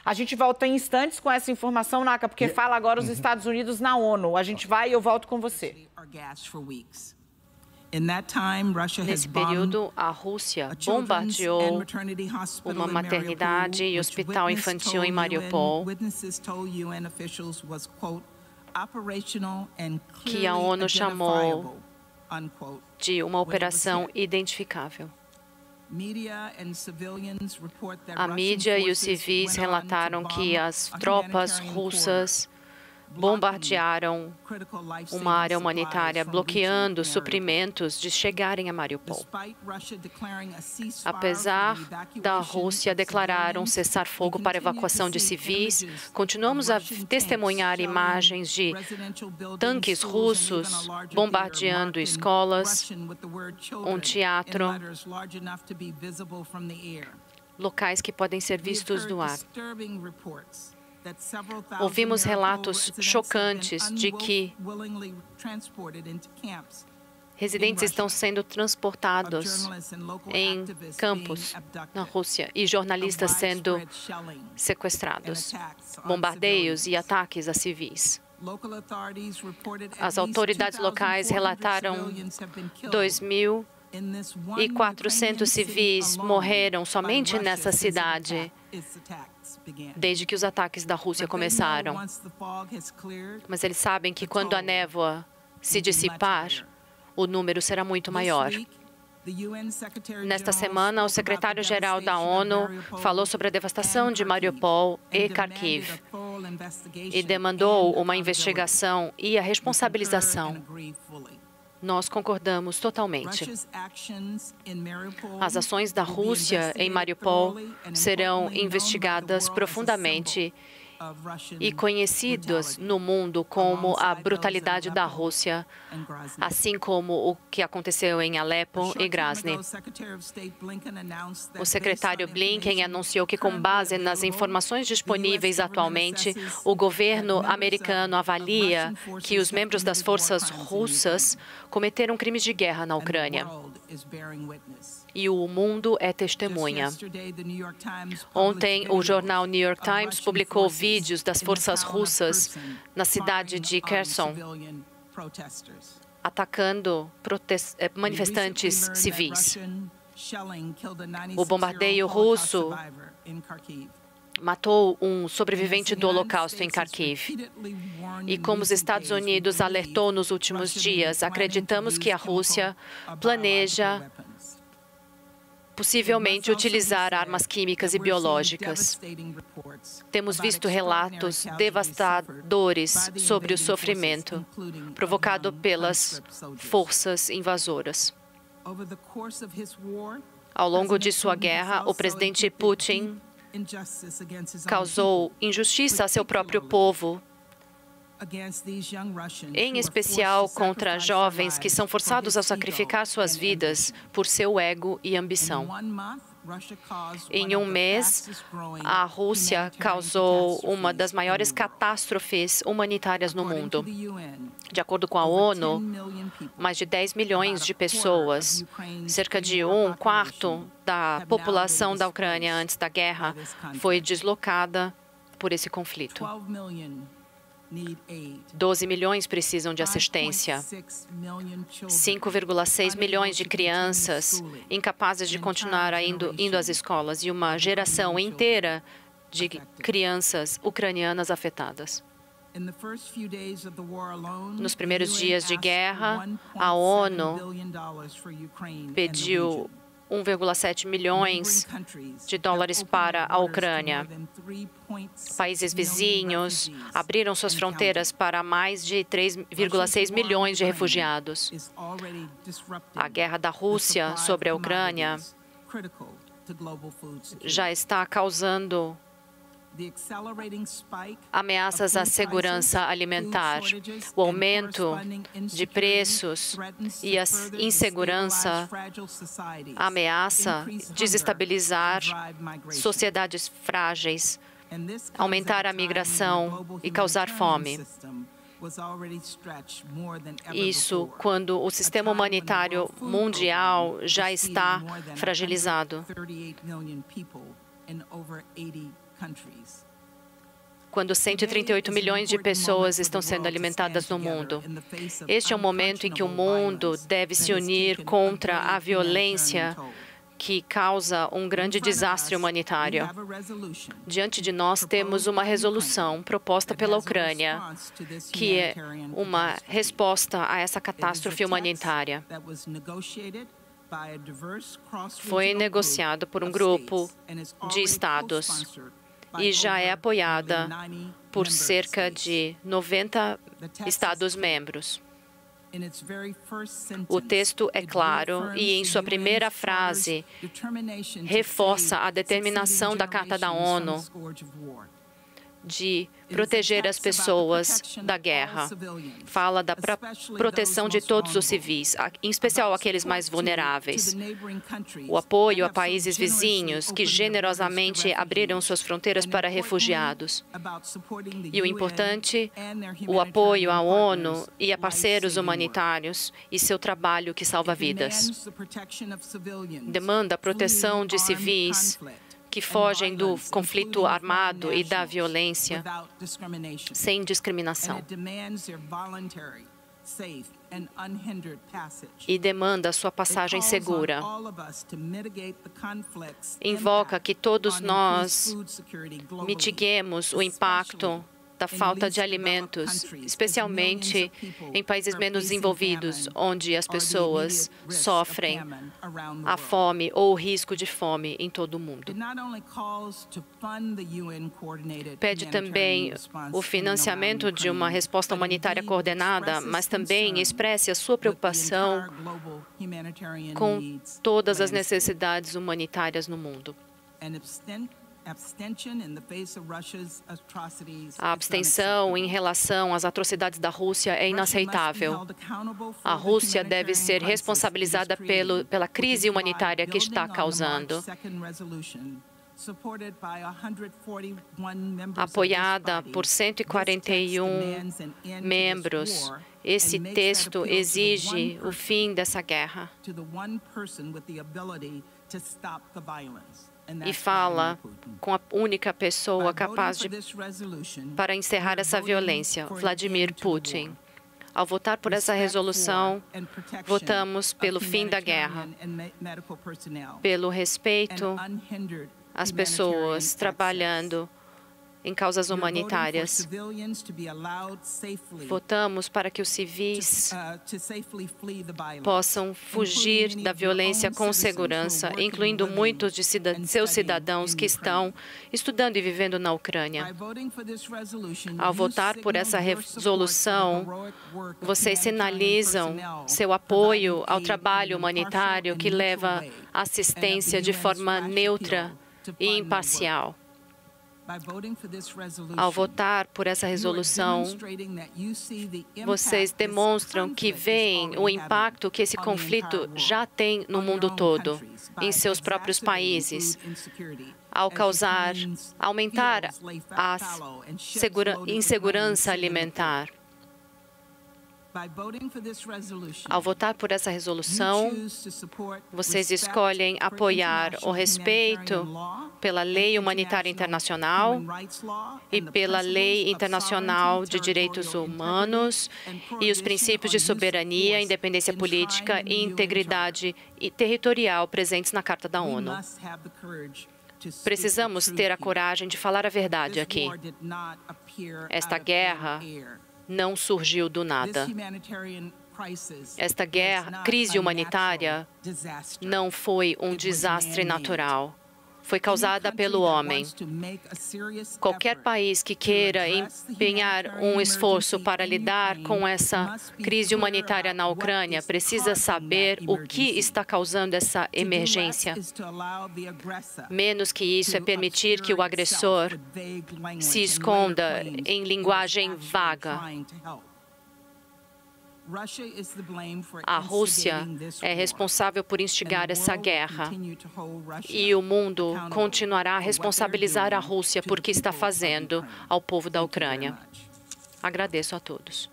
A gente volta em instantes com essa informação, Naka, porque fala agora os Estados Unidos na ONU. A gente vai e eu volto com você. Nesse período, a Rússia bombardeou uma maternidade e hospital infantil em Mariupol, que a ONU chamou de uma operação identificável. A mídia e os civis relataram que as tropas russas bombardearam uma área humanitária, bloqueando suprimentos de chegarem a Mariupol. Apesar da Rússia declarar um cessar-fogo para evacuação de civis, continuamos a testemunhar imagens de tanques russos bombardeando escolas, um teatro, locais que podem ser vistos do ar. Ouvimos relatos chocantes de que residentes estão sendo transportados em campos na Rússia e jornalistas sendo sequestrados, bombardeios e ataques a civis. As autoridades locais relataram 2.400 civis morreram somente nessa cidade desde que os ataques da Rússia começaram. Mas eles sabem que quando a névoa se dissipar, o número será muito maior. Nesta semana, o secretário-geral da ONU falou sobre a devastação de Mariupol e Kharkiv e demandou uma investigação e a responsabilização. Nós concordamos totalmente. As ações da Rússia em Mariupol serão investigadas profundamente e conhecidas no mundo como a brutalidade da Rússia, assim como o que aconteceu em Alepo e Grozny. O secretário Blinken anunciou que, com base nas informações disponíveis atualmente, o governo americano avalia que os membros das forças russas cometeram crimes de guerra na Ucrânia. E o mundo é testemunha. Ontem, o jornal New York Times publicou vídeos das forças russas na cidade de Kherson, atacando manifestantes civis. O bombardeio russo matou um sobrevivente do Holocausto em Kharkiv. E como os Estados Unidos alertou nos últimos dias, acreditamos que a Rússia planeja possivelmente utilizar armas químicas e biológicas. Temos visto relatos devastadores sobre o sofrimento provocado pelas forças invasoras. Ao longo de sua guerra, o presidente Putin causou injustiça a seu próprio povo, em especial contra jovens que são forçados a sacrificar suas vidas por seu ego e ambição. Em um mês, a Rússia causou uma das maiores catástrofes humanitárias no mundo. De acordo com a ONU, mais de 10 milhões de pessoas, cerca de 1/4 da população da Ucrânia antes da guerra, foi deslocada por esse conflito. 12 milhões precisam de assistência. 5,6 milhões de crianças incapazes de continuar indo às escolas e uma geração inteira de crianças ucranianas afetadas. Nos primeiros dias de guerra, a ONU pediu 1,7 milhões de dólares para a Ucrânia. Países vizinhos abriram suas fronteiras para mais de 3,6 milhões de refugiados. A guerra da Rússia sobre a Ucrânia já está causando ameaças à segurança alimentar. O aumento de preços e a insegurança ameaça desestabilizar sociedades frágeis, aumentar a migração e causar fome. Isso quando o sistema humanitário mundial já está fragilizado. quando 138 milhões de pessoas estão sendo alimentadas no mundo. Este é o momento em que o mundo deve se unir contra a violência que causa um grande desastre humanitário. Diante de nós, temos uma resolução proposta pela Ucrânia, que é uma resposta a essa catástrofe humanitária. Foi negociado por um grupo de estados e já é apoiada por cerca de 90 Estados-membros. O texto é claro e, em sua primeira frase, reforça a determinação da Carta da ONU de proteger as pessoas da guerra. Fala da proteção de todos os civis, em especial aqueles mais vulneráveis. O apoio a países vizinhos que generosamente abriram suas fronteiras para refugiados. E o importante, o apoio à ONU e a parceiros humanitários e seu trabalho que salva vidas. Demanda a proteção de civis que fogem do conflito armado e da violência sem discriminação. E demanda sua passagem segura. Invoca que todos nós mitiguemos o impacto da falta de alimentos, especialmente em países menos desenvolvidos, onde as pessoas sofrem a fome ou o risco de fome em todo o mundo. Pede também o financiamento de uma resposta humanitária coordenada, mas também expresse a sua preocupação com todas as necessidades humanitárias no mundo. A abstenção em relação às atrocidades da Rússia é inaceitável. A Rússia deve ser responsabilizada pela crise humanitária que está causando. Apoiada por 141 membros, esse texto exige o fim dessa guerra e fala com a única pessoa capaz para encerrar essa violência, Vladimir Putin. Ao votar por essa resolução, votamos pelo fim da guerra, pelo respeito às pessoas trabalhando em causas humanitárias. Votamos para que os civis possam fugir da violência com segurança, incluindo muitos de seus cidadãos que estão estudando e vivendo na Ucrânia. Ao votar por essa resolução, vocês sinalizam seu apoio ao trabalho humanitário que leva assistência de forma neutra e imparcial. Ao votar por essa resolução, vocês demonstram que veem o impacto que esse conflito já tem no mundo todo, em seus próprios países, ao aumentar a insegurança alimentar. Ao votar por essa resolução, vocês escolhem apoiar o respeito pela lei humanitária internacional e pela lei internacional de direitos humanos e os princípios de soberania, independência política e integridade territorial presentes na Carta da ONU. Precisamos ter a coragem de falar a verdade aqui. Esta guerra não surgiu do nada. Esta crise humanitária não foi um desastre natural. Foi causada pelo homem. Qualquer país que queira empenhar um esforço para lidar com essa crise humanitária na Ucrânia precisa saber o que está causando essa emergência. Menos que isso é permitir que o agressor se esconda em linguagem vaga. A Rússia é responsável por instigar essa guerra e o mundo continuará a responsabilizar a Rússia por que está fazendo ao povo da Ucrânia. Agradeço a todos.